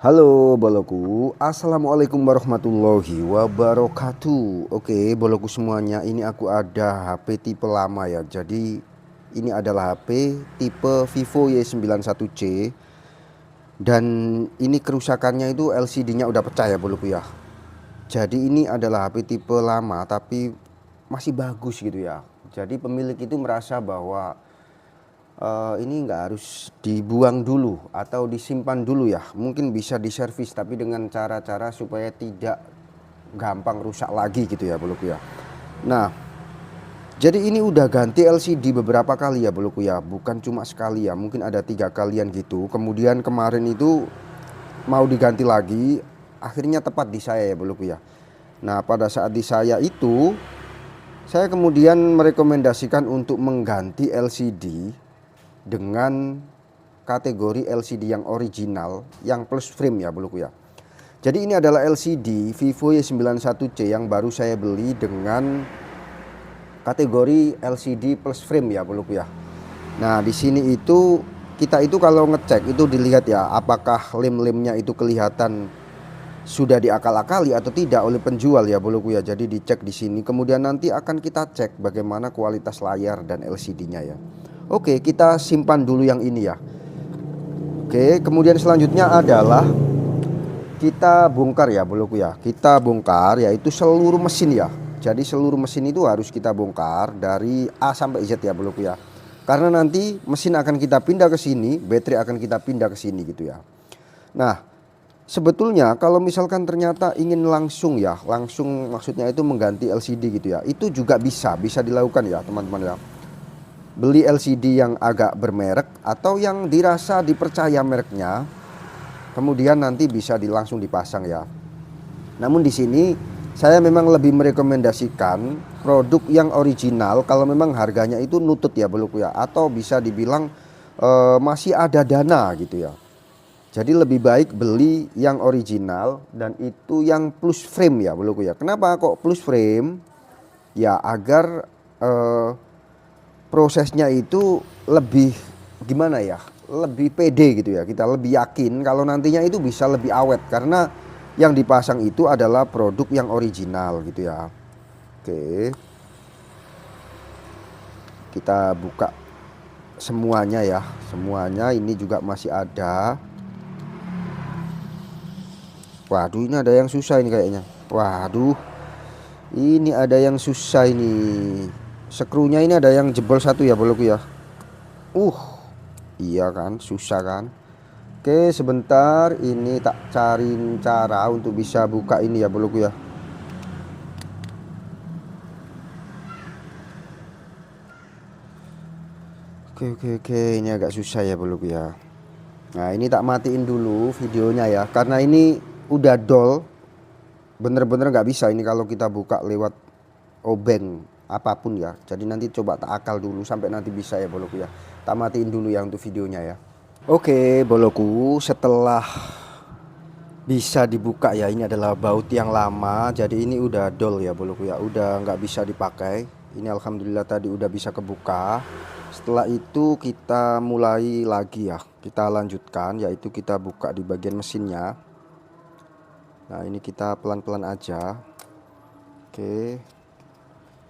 Halo boloku, assalamualaikum warahmatullahi wabarakatuh. Oke boloku semuanya, ini aku ada HP tipe lama ya. Jadi ini adalah HP tipe Vivo Y91C. Dan ini kerusakannya itu LCD-nya udah pecah ya boloku ya. Jadi ini adalah HP tipe lama tapi masih bagus gitu ya. Jadi pemilik itu merasa bahwa ini nggak harus dibuang dulu atau disimpan dulu ya, mungkin bisa diservis tapi dengan cara-cara supaya tidak gampang rusak lagi gitu ya boloku ya. Nah jadi ini udah ganti LCD beberapa kali ya boloku ya, bukan cuma sekali ya, mungkin ada 3 kalian gitu. Kemudian kemarin itu mau diganti lagi, akhirnya tepat di saya ya boloku ya. Nah pada saat di saya itu saya kemudian merekomendasikan untuk mengganti LCD dengan kategori LCD yang original, yang plus frame ya boloku ya. Jadi ini adalah LCD Vivo Y91C yang baru saya beli dengan kategori LCD plus frame ya boloku ya. Nah di sini itu kita itu kalau ngecek itu dilihat ya, apakah lem-lemnya itu kelihatan sudah diakal-akali atau tidak oleh penjual ya boloku ya. Jadi dicek di sini, kemudian nanti akan kita cek bagaimana kualitas layar dan LCD-nya ya. Oke, kita simpan dulu yang ini ya. Oke, kemudian selanjutnya adalah kita bongkar ya boloku ya. Kita bongkar yaitu seluruh mesin ya. Jadi seluruh mesin itu harus kita bongkar dari A sampai Z ya boloku ya. Karena nanti mesin akan kita pindah ke sini, baterai akan kita pindah ke sini gitu ya. Nah, sebetulnya kalau misalkan ternyata ingin langsung ya, langsung maksudnya itu mengganti LCD gitu ya, itu juga bisa dilakukan ya teman-teman ya. Beli LCD yang agak bermerek atau yang dirasa dipercaya mereknya, kemudian nanti bisa langsung dipasang ya. Namun di sini saya memang lebih merekomendasikan produk yang original kalau memang harganya itu nutut ya boloku ya, atau bisa dibilang masih ada dana gitu ya. Jadi lebih baik beli yang original dan itu yang plus frame ya boloku ya. Kenapa kok plus frame? Ya agar prosesnya itu lebih gimana ya, lebih pede gitu ya, kita lebih yakin kalau nantinya itu bisa lebih awet karena yang dipasang itu adalah produk yang original gitu ya. Oke, kita buka semuanya ya, semuanya ini juga masih ada. Waduh, ini ada yang susah ini kayaknya. Waduh, ini ada yang susah ini. Skrunya ini ada yang jebol satu ya boloku ya. Iya kan, susah kan. Oke, sebentar ini tak cariin cara untuk bisa buka ini ya boloku ya. Oke, ini agak susah ya boloku ya. Nah, ini tak matiin dulu videonya ya, karena ini udah dol. Bener-bener nggak bisa ini kalau kita buka lewat obeng apapun ya. Jadi nanti coba tak akal dulu sampai nanti bisa ya boloku ya. Tak matiin dulu ya untuk videonya ya. Oke boloku, setelah bisa dibuka ya, ini adalah baut yang lama. Jadi ini udah dol ya boloku ya, udah nggak bisa dipakai. Ini alhamdulillah tadi udah bisa kebuka. Setelah itu kita mulai lagi ya, kita lanjutkan yaitu kita buka di bagian mesinnya. Nah ini kita pelan-pelan aja. Oke,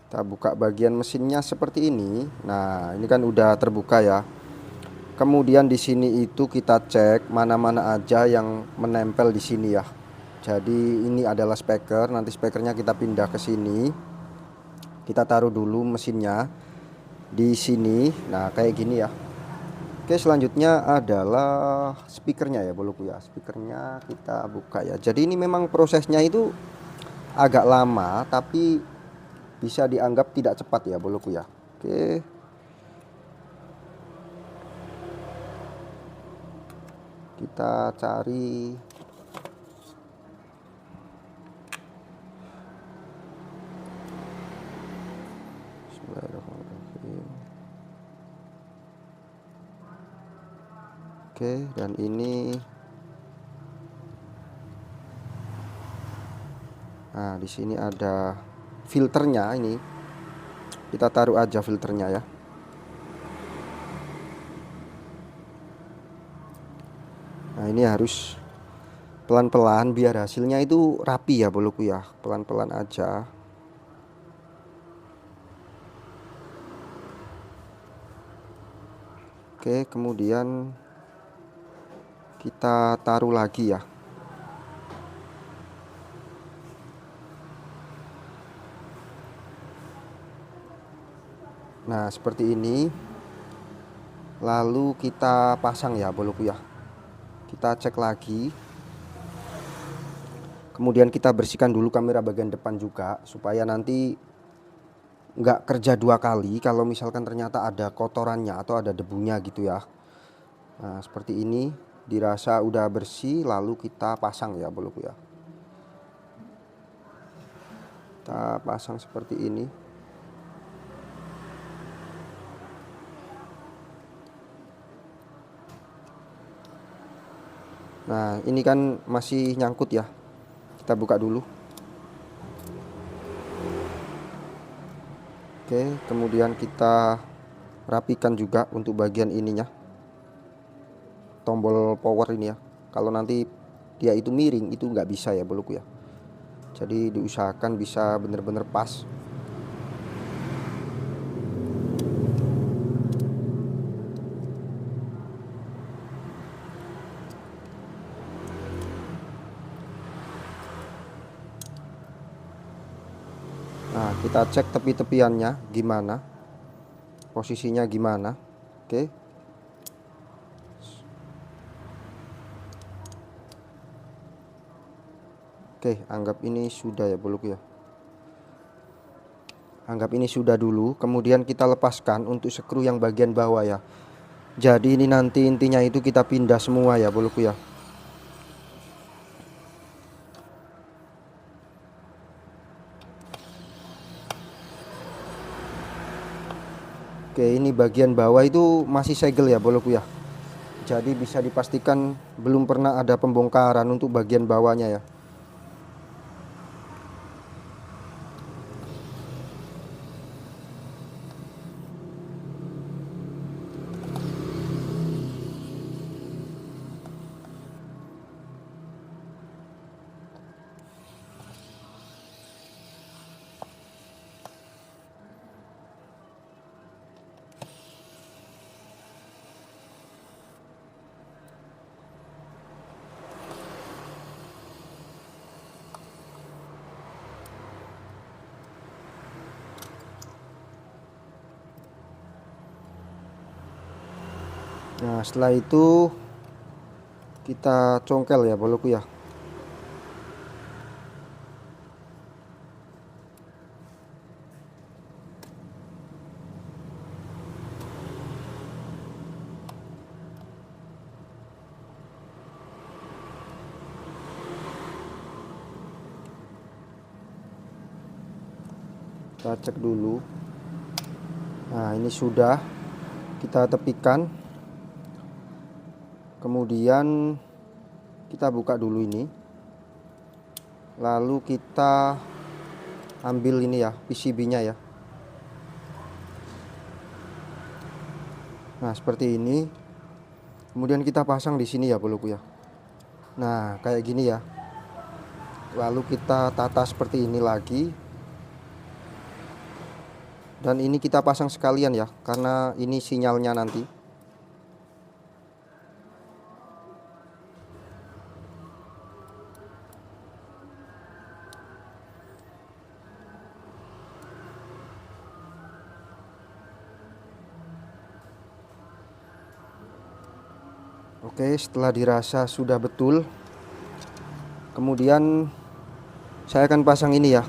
kita buka bagian mesinnya seperti ini. Nah ini kan udah terbuka ya. Kemudian di sini itu kita cek mana-mana aja yang menempel di sini ya. Jadi ini adalah speaker, nanti speakernya kita pindah ke sini. Kita taruh dulu mesinnya di sini. Nah, kayak gini ya. Oke, selanjutnya adalah speakernya ya boloku ya. Speakernya kita buka ya. Jadi ini memang prosesnya itu agak lama tapi bisa dianggap tidak cepat ya boloku ya. Oke. Kita cari Bismillahirrahmanirrahim. Oke, dan ini nah di sini ada filternya, ini kita taruh aja filternya ya. Nah ini harus pelan-pelan biar hasilnya itu rapi ya boloku ya, pelan-pelan aja. Oke, kemudian kita taruh lagi ya. Nah, seperti ini. Lalu kita pasang ya boloku ya. Kita cek lagi. Kemudian kita bersihkan dulu kamera bagian depan juga, supaya nanti nggak kerja dua kali kalau misalkan ternyata ada kotorannya atau ada debunya gitu ya. Nah, seperti ini dirasa udah bersih, lalu kita pasang ya boloku ya. Kita pasang seperti ini. Nah, ini kan masih nyangkut ya. Kita buka dulu. Oke, kemudian kita rapikan juga untuk bagian ininya, tombol power ini ya. Kalau nanti dia itu miring, itu nggak bisa ya boloku ya. Jadi diusahakan bisa bener-bener pas. Nah, kita cek tepi-tepiannya gimana, posisinya gimana. Oke. Oke, anggap ini sudah ya boloku ya. Anggap ini sudah dulu, kemudian kita lepaskan untuk skru yang bagian bawah ya. Jadi ini nanti intinya itu kita pindah semua ya boloku ya. Oke, ini bagian bawah itu masih segel ya boloku ya. Jadi bisa dipastikan belum pernah ada pembongkaran untuk bagian bawahnya ya. Nah, setelah itu kita congkel ya boloku ya. Kita cek dulu. Nah, ini sudah kita tepikan. Kemudian kita buka dulu ini. Lalu kita ambil ini ya, PCB-nya ya. Nah, seperti ini. Kemudian kita pasang di sini ya boloku ya. Nah, kayak gini ya. Lalu kita tata seperti ini lagi. Dan ini kita pasang sekalian ya, karena ini sinyalnya nanti. Oke, setelah dirasa sudah betul, kemudian saya akan pasang ini ya.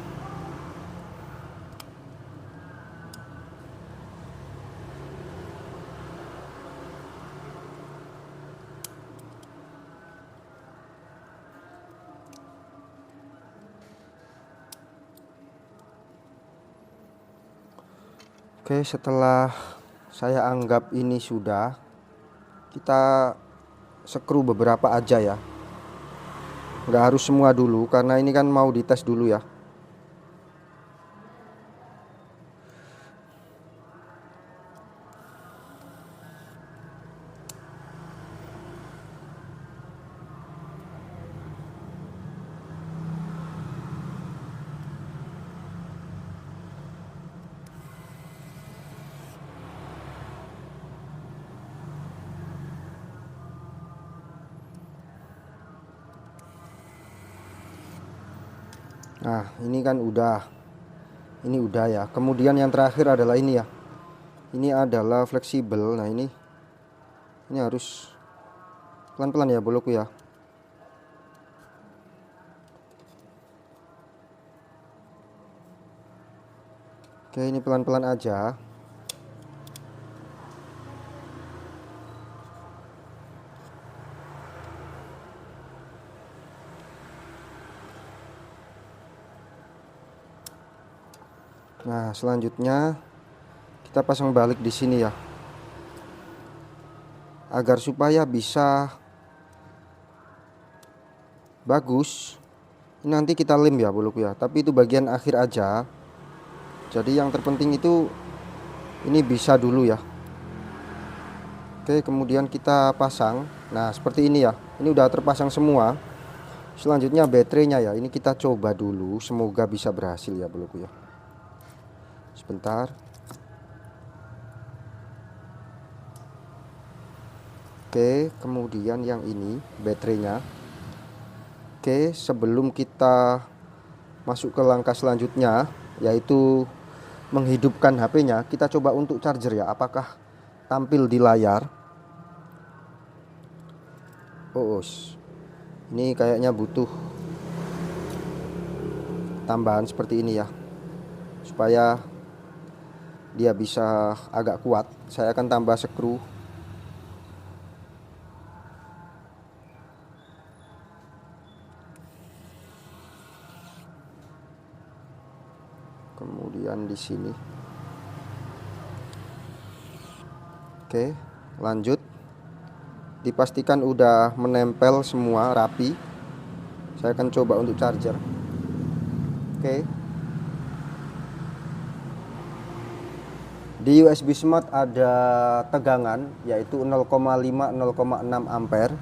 Oke, setelah saya anggap ini sudah, kita skru beberapa aja ya. Nggak harus semua dulu, karena ini kan mau dites dulu ya. Nah ini kan ini udah ya. Kemudian yang terakhir adalah ini ya, ini adalah fleksibel. Nah ini harus pelan-pelan ya boloku ya. Oke, ini pelan-pelan aja. Nah, selanjutnya kita pasang balik di sini ya. Agar supaya bisa bagus. Ini nanti kita lem ya boloku ya. Tapi itu bagian akhir aja. Jadi yang terpenting itu ini bisa dulu ya. Oke, kemudian kita pasang. Nah, seperti ini ya. Ini udah terpasang semua. Selanjutnya baterainya ya. Ini kita coba dulu, semoga bisa berhasil ya boloku ya. Sebentar. Oke, kemudian yang ini baterainya. Oke, sebelum kita masuk ke langkah selanjutnya, yaitu menghidupkan HP-nya, kita coba untuk charger ya. Apakah tampil di layar? Oh, ini kayaknya butuh tambahan seperti ini ya, supaya dia bisa agak kuat. Saya akan tambah skru. Kemudian di sini. Oke, lanjut. Dipastikan udah menempel semua rapi. Saya akan coba untuk charger. Oke. Di USB Smart ada tegangan yaitu 0,5-0,6 ampere.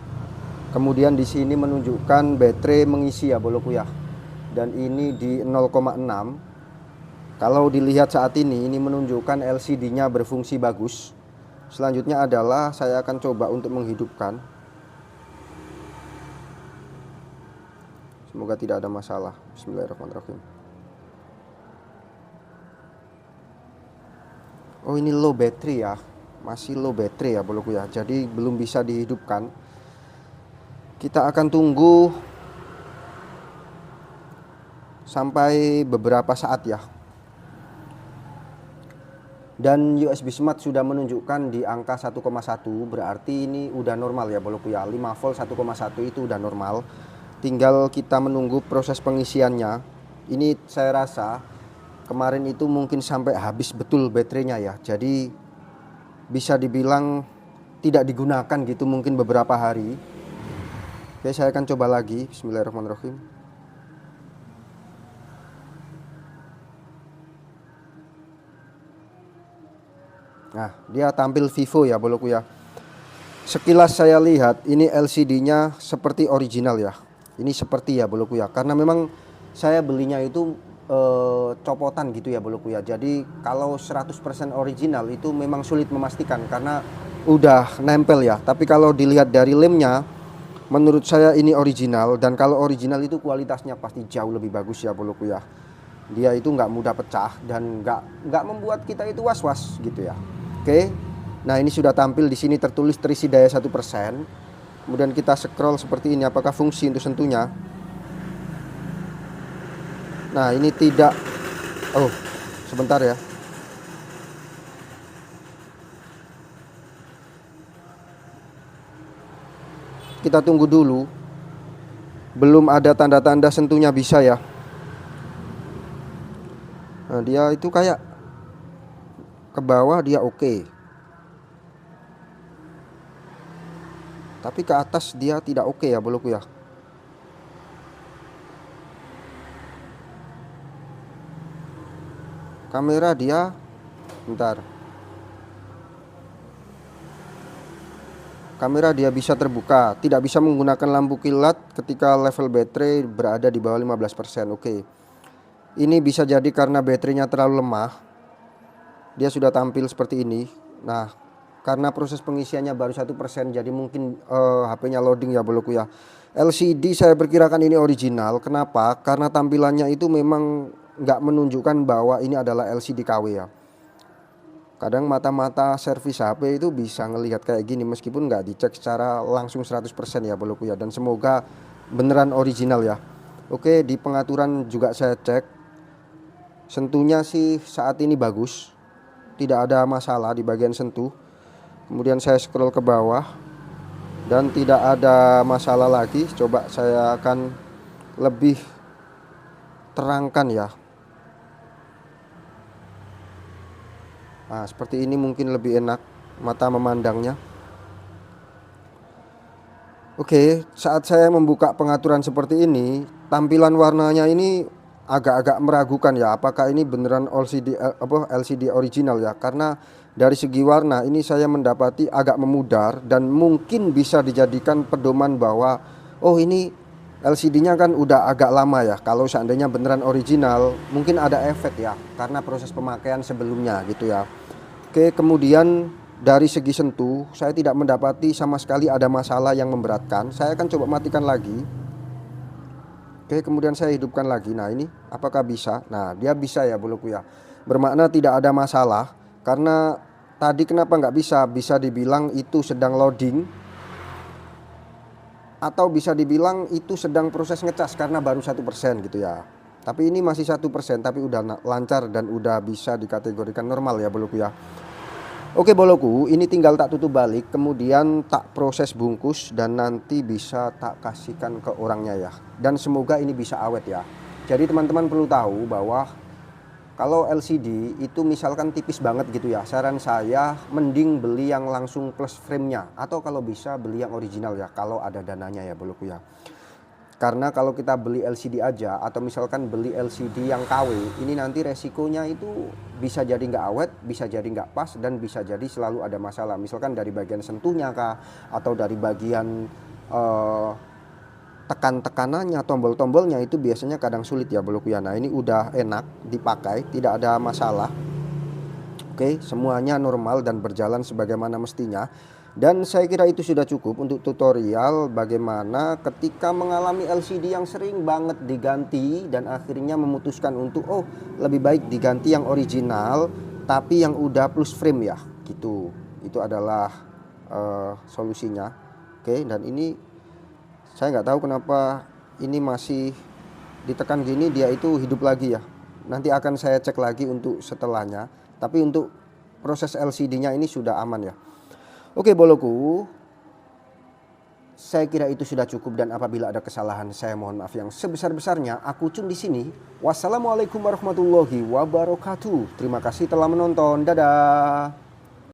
Kemudian di sini menunjukkan baterai mengisi ya boloku ya. Dan ini di 0,6. Kalau dilihat saat ini menunjukkan LCD-nya berfungsi bagus. Selanjutnya adalah saya akan coba untuk menghidupkan. Semoga tidak ada masalah. Bismillahirrahmanirrahim. Oh, ini low battery ya. Masih low battery ya boloku ya. Jadi belum bisa dihidupkan. Kita akan tunggu sampai beberapa saat ya. Dan USB Smart sudah menunjukkan di angka 1,1, berarti ini udah normal ya boloku ya. 5 volt 1,1 itu udah normal. Tinggal kita menunggu proses pengisiannya. Ini saya rasa kemarin itu mungkin sampai habis betul baterainya ya. Jadi bisa dibilang tidak digunakan gitu mungkin beberapa hari. Oke, saya akan coba lagi. Bismillahirrahmanirrahim. Nah, dia tampil Vivo ya boloku ya. Sekilas saya lihat ini LCD-nya seperti original ya. Ini seperti ya boloku ya. Karena memang saya belinya itu copotan gitu ya boloku ya. Jadi kalau 100% original itu memang sulit memastikan karena udah nempel ya. Tapi kalau dilihat dari lemnya, menurut saya ini original. Dan kalau original itu kualitasnya pasti jauh lebih bagus ya boloku ya. Dia itu nggak mudah pecah dan nggak membuat kita itu was-was gitu ya. Oke, nah ini sudah tampil di sini tertulis terisi daya 1%. Kemudian kita scroll seperti ini, apakah fungsi untuk sentuhnya? Nah ini tidak. Oh, sebentar ya. Kita tunggu dulu. Belum ada tanda-tanda sentuhnya bisa ya. Nah dia itu kayak ke bawah dia oke. Tapi ke atas dia tidak oke ya boloku ya. Kamera dia bentar. Kamera dia bisa terbuka, tidak bisa menggunakan lampu kilat ketika level baterai berada di bawah 15%. Oke. Ini bisa jadi karena baterainya terlalu lemah. Dia sudah tampil seperti ini. Nah, karena proses pengisiannya baru 1%, jadi mungkin HP-nya loading ya boloku ya. LCD saya perkirakan ini original. Kenapa? Karena tampilannya itu memang nggak menunjukkan bahwa ini adalah LCD KW ya. Kadang mata-mata servis HP itu bisa ngelihat kayak gini meskipun nggak dicek secara langsung 100% ya boloku ya. Dan semoga beneran original ya. Oke, di pengaturan juga saya cek. Sentuhnya sih saat ini bagus. Tidak ada masalah di bagian sentuh. Kemudian saya scroll ke bawah dan tidak ada masalah lagi. Coba saya akan lebih terangkan ya. Nah, seperti ini mungkin lebih enak mata memandangnya. Oke, saat saya membuka pengaturan seperti ini, tampilan warnanya ini agak-agak meragukan ya, apakah ini beneran LCD original ya? Karena dari segi warna ini saya mendapati agak memudar dan mungkin bisa dijadikan pedoman bahwa oh ini LCD-nya kan udah agak lama ya. Kalau seandainya beneran original, mungkin ada efek ya karena proses pemakaian sebelumnya gitu ya. Oke, kemudian dari segi sentuh, saya tidak mendapati sama sekali ada masalah yang memberatkan. Saya akan coba matikan lagi. Oke, kemudian saya hidupkan lagi. Nah, ini apakah bisa? Nah, dia bisa ya boloku ya. Bermakna tidak ada masalah. Karena tadi kenapa nggak bisa? Bisa dibilang itu sedang loading. Atau bisa dibilang itu sedang proses ngecas karena baru 1% gitu ya. Tapi ini masih 1%, tapi udah lancar dan udah bisa dikategorikan normal ya boloku ya. Oke boloku, ini tinggal tak tutup balik, kemudian tak proses bungkus dan nanti bisa tak kasihkan ke orangnya ya. Dan semoga ini bisa awet ya. Jadi teman-teman perlu tahu bahwa kalau LCD itu misalkan tipis banget gitu ya, saran saya mending beli yang langsung plus frame-nya. Atau kalau bisa beli yang original ya, kalau ada dananya ya boloku ya. Karena kalau kita beli LCD aja atau misalkan beli LCD yang KW, ini nanti resikonya itu bisa jadi nggak awet, bisa jadi nggak pas, dan bisa jadi selalu ada masalah. Misalkan dari bagian sentuhnya kah, atau dari bagian tekan-tekanannya, tombol-tombolnya itu biasanya kadang sulit ya boloku ya. Nah ini udah enak dipakai, tidak ada masalah. Oke, semuanya normal dan berjalan sebagaimana mestinya. Dan saya kira itu sudah cukup untuk tutorial bagaimana ketika mengalami LCD yang sering banget diganti dan akhirnya memutuskan untuk oh lebih baik diganti yang original tapi yang udah plus frame ya gitu. Itu adalah solusinya. Oke, dan ini saya nggak tahu kenapa ini masih ditekan gini, dia itu hidup lagi ya. Nanti akan saya cek lagi untuk setelahnya. Tapi untuk proses LCD-nya ini sudah aman ya. Oke boloku, saya kira itu sudah cukup dan apabila ada kesalahan saya mohon maaf yang sebesar-besarnya. Aku Cun di sini. Wassalamualaikum warahmatullahi wabarakatuh. Terima kasih telah menonton. Dadah.